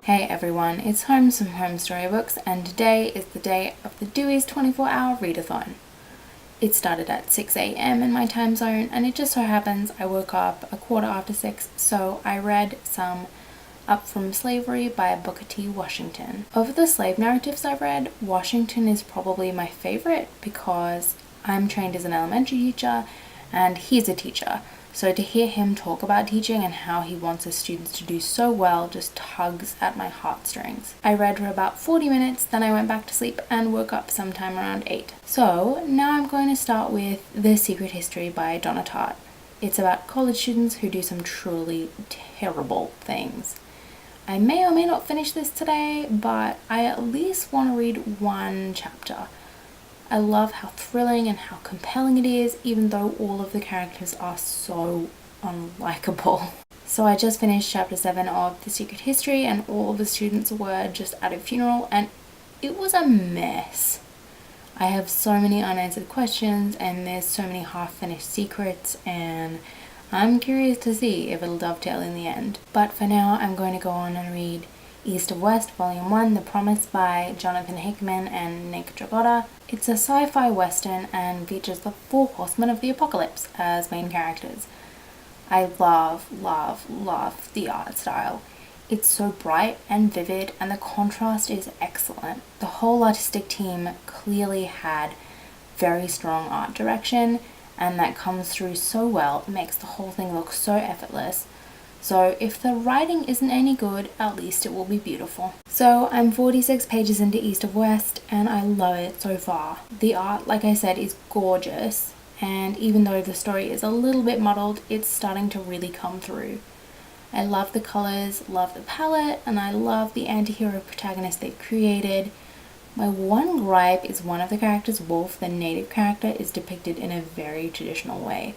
Hey everyone, it's Holmes from Home Storybooks, and today is the day of the Dewey's 24-hour readathon. It started at 6 a.m. in my time zone, and it just so happens I woke up a quarter after 6, so I read some Up From Slavery by Booker T. Washington. Of the slave narratives I've read, Washington is probably my favorite because I'm trained as an elementary teacher and he's a teacher. So to hear him talk about teaching and how he wants his students to do so well just tugs at my heartstrings. I read for about 40 minutes, then I went back to sleep and woke up sometime around 8. So now I'm going to start with The Secret History by Donna Tartt. It's about college students who do some truly terrible things. I may or may not finish this today, but I at least want to read one chapter. I love how thrilling and how compelling it is, even though all of the characters are so unlikable. So I just finished chapter 7 of The Secret History, and all of the students were just at a funeral, and it was a mess. I have so many unanswered questions, and there's so many half-finished secrets, and I'm curious to see if it'll dovetail in the end. But for now, I'm going to go on and read East of West, Volume 1, The Promise by Jonathan Hickman and Nick Dragotta. It's a sci-fi western and features the 4 horsemen of the apocalypse as main characters. I love the art style. It's so bright and vivid, and the contrast is excellent. The whole artistic team clearly had very strong art direction, and that comes through so well. It makes the whole thing look so effortless. So if the writing isn't any good, at least it will be beautiful. So I'm 46 pages into East of West, and I love it so far. The art, like I said, is gorgeous, and even though the story is a little bit muddled, it's starting to really come through. I love the colors, love the palette, and I love the anti-hero protagonist they created. My one gripe is one of the characters, Wolf, the native character, is depicted in a very traditional way.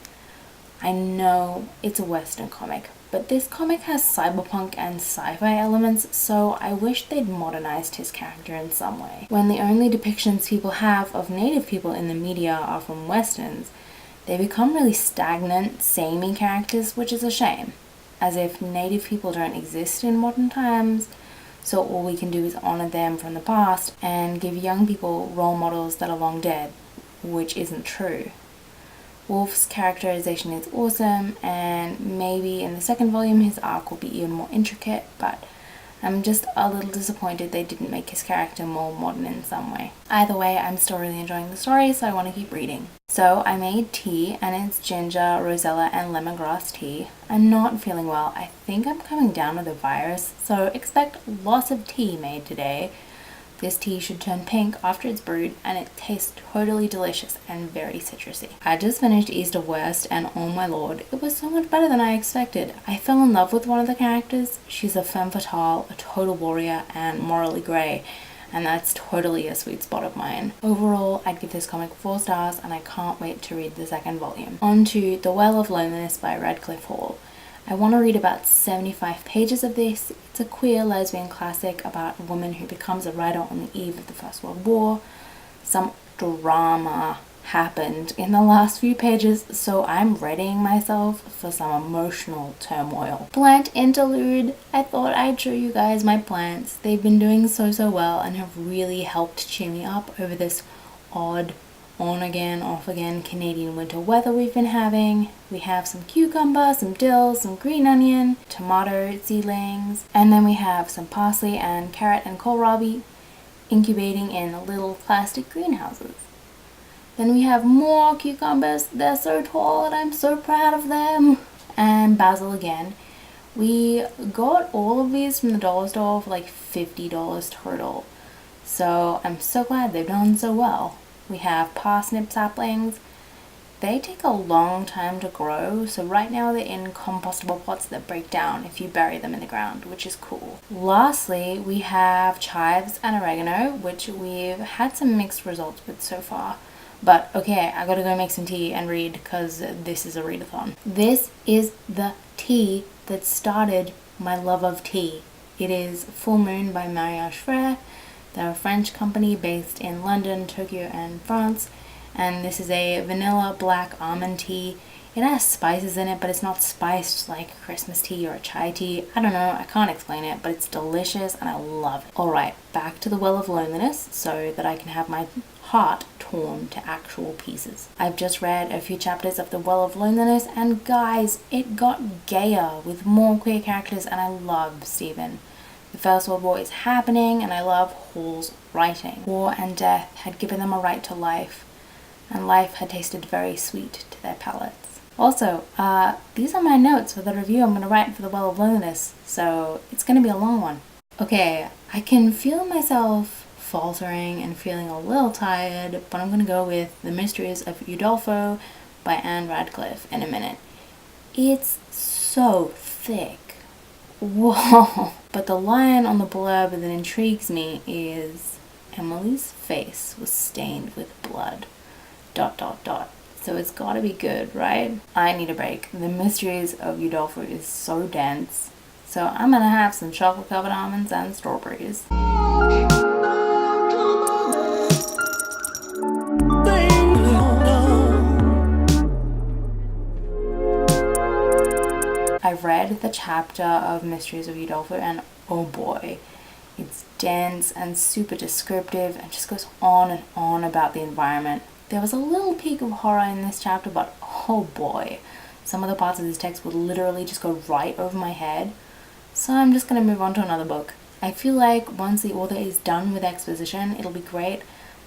I know it's a Western comic, but this comic has cyberpunk and sci-fi elements, so I wish they'd modernized his character in some way. When the only depictions people have of native people in the media are from Westerns, they become really stagnant, samey characters, which is a shame. As if native people don't exist in modern times, so all we can do is honor them from the past and give young people role models that are long dead, which isn't true. Wolf's characterization is awesome, and maybe in the second volume his arc will be even more intricate, but I'm just a little disappointed they didn't make his character more modern in some way. Either way, I'm still really enjoying the story, so I want to keep reading. So I made tea, and it's ginger, rosella, and lemongrass tea. I'm not feeling well. I think I'm coming down with a virus, so expect lots of tea made today. This tea should turn pink after it's brewed, and it tastes totally delicious and very citrusy. I just finished East of West, and oh my lord, it was so much better than I expected. I fell in love with one of the characters. She's a femme fatale, a total warrior, and morally grey, and that's totally a sweet spot of mine. Overall, I'd give this comic 4 stars, and I can't wait to read the second volume. On to The Well of Loneliness by Radcliffe. I want to read about 75 pages of this. It's a queer lesbian classic about a woman who becomes a writer on the eve of the First World War. Some drama happened in the last few pages, so I'm readying myself for some emotional turmoil. Plant interlude. I thought I'd show you guys my plants. They've been doing so well and have really helped cheer me up over this odd on again, off again Canadian winter weather we've been having. We have some cucumber, some dill, some green onion, tomato seedlings, and then we have some parsley and carrot and kohlrabi incubating in little plastic greenhouses. Then we have more cucumbers. They're so tall and I'm so proud of them. And basil again. We got all of these from the dollar store for like $50 total. So I'm so glad they've done so well. We have parsnip saplings. They take a long time to grow, so right now they're in compostable pots that break down if you bury them in the ground, which is cool. Lastly, we have chives and oregano, which we've had some mixed results with so far. But okay, I gotta go make some tea and read because this is a readathon. This is the tea that started my love of tea. It is Full Moon by Mariage Frere. They're a French company based in London, Tokyo, and France, and this is a vanilla black almond tea. It has spices in it, but it's not spiced like Christmas tea or a chai tea. I don't know, I can't explain it, but it's delicious and I love it. Alright, back to the Well of Loneliness so that I can have my heart torn to actual pieces. I've just read a few chapters of the Well of Loneliness and guys, it got gayer with more queer characters and I love Stephen. The First World War is happening and I love Hall's writing. War and death had given them a right to life, and life had tasted very sweet to their palates. Also, these are my notes for the review I'm going to write for the Well of Loneliness, so it's going to be a long one. Okay, I can feel myself faltering and feeling a little tired, but I'm going to go with The Mysteries of Udolpho by Anne Radcliffe in a minute. It's so thick. Whoa! But the line on the blurb that intrigues me is, Emily's face was stained with blood. ... So it's gotta be good, right? I need a break. The Mysteries of Udolpho is so dense. So I'm gonna have some chocolate covered almonds and strawberries. I've read the chapter of Mysteries of Udolpho and oh boy, it's dense and super descriptive and just goes on and on about the environment. There was a little peak of horror in this chapter, but oh boy, some of the parts of this text would literally just go right over my head. So I'm just going to move on to another book. I feel like once the author is done with exposition, it'll be great,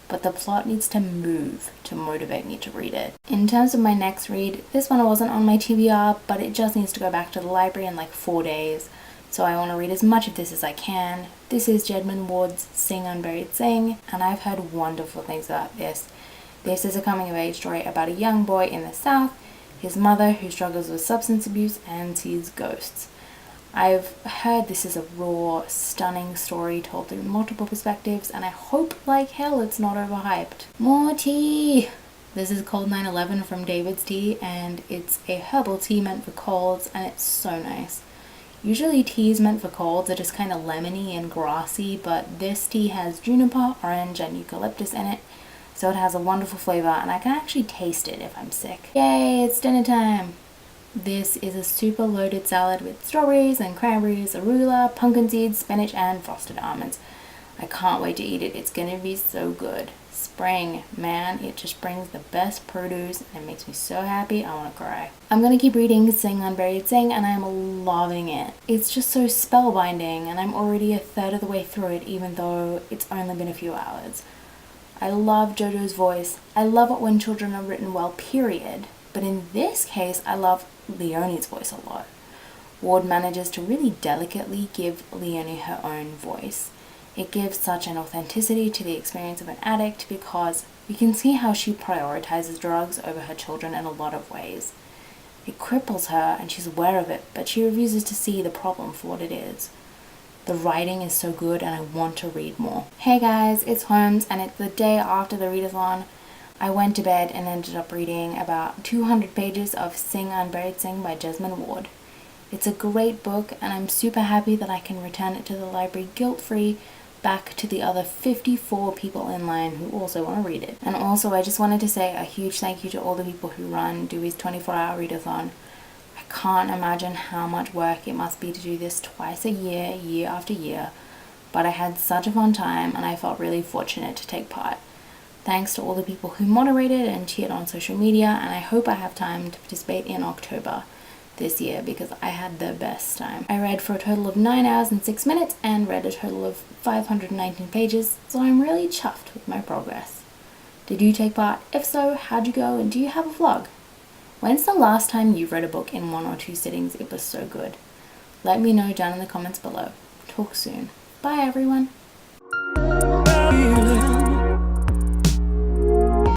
but the plot needs to move to motivate me to read it. In terms of my next read, this one wasn't on my TBR, but it just needs to go back to the library in like 4 days, so I want to read as much of this as I can. This is Jesmyn Ward's Sing Unburied Sing, and I've heard wonderful things about this. This is a coming-of-age story about a young boy in the South, his mother who struggles with substance abuse and sees ghosts. I've heard this is a raw, stunning story told through multiple perspectives, and I hope like hell it's not overhyped. More tea! This is called 9/11 from David's Tea, and it's a herbal tea meant for colds, and it's so nice. Usually teas meant for colds are just kind of lemony and grassy, but this tea has juniper, orange, and eucalyptus in it, so it has a wonderful flavor, and I can actually taste it if I'm sick. Yay, it's dinner time! This is a super loaded salad with strawberries and cranberries, arugula, pumpkin seeds, spinach, and frosted almonds. I can't wait to eat it. It's gonna be so good. Spring, man, it just brings the best produce and it makes me so happy I want to cry. I'm gonna keep reading Sing Unburied Sing and I'm loving it. It's just so spellbinding and I'm already a third of the way through it even though it's only been a few hours. I love Jojo's voice. I love it when children are written well, period. But in this case, I love Leonie's voice a lot. Ward manages to really delicately give Leonie her own voice. It gives such an authenticity to the experience of an addict because we can see how she prioritizes drugs over her children in a lot of ways. It cripples her and she's aware of it, but she refuses to see the problem for what it is. The writing is so good and I want to read more. Hey guys, it's Holmes and it's the day after the readathon. I went to bed and ended up reading about 200 pages of Sing Unburied Sing by Jesmyn Ward. It's a great book and I'm super happy that I can return it to the library guilt-free back to the other 54 people in line who also want to read it. And also I just wanted to say a huge thank you to all the people who run Dewey's 24-hour readathon. I can't imagine how much work it must be to do this twice a year, year after year, but I had such a fun time and I felt really fortunate to take part. Thanks to all the people who moderated and cheered on social media, and I hope I have time to participate in October this year because I had the best time. I read for a total of 9 hours and 6 minutes and read a total of 519 pages, so I'm really chuffed with my progress. Did you take part? If so, how'd you go and do you have a vlog? When's the last time you've read a book in 1 or 2 sittings? It was so good. Let me know down in the comments below. Talk soon. Bye everyone.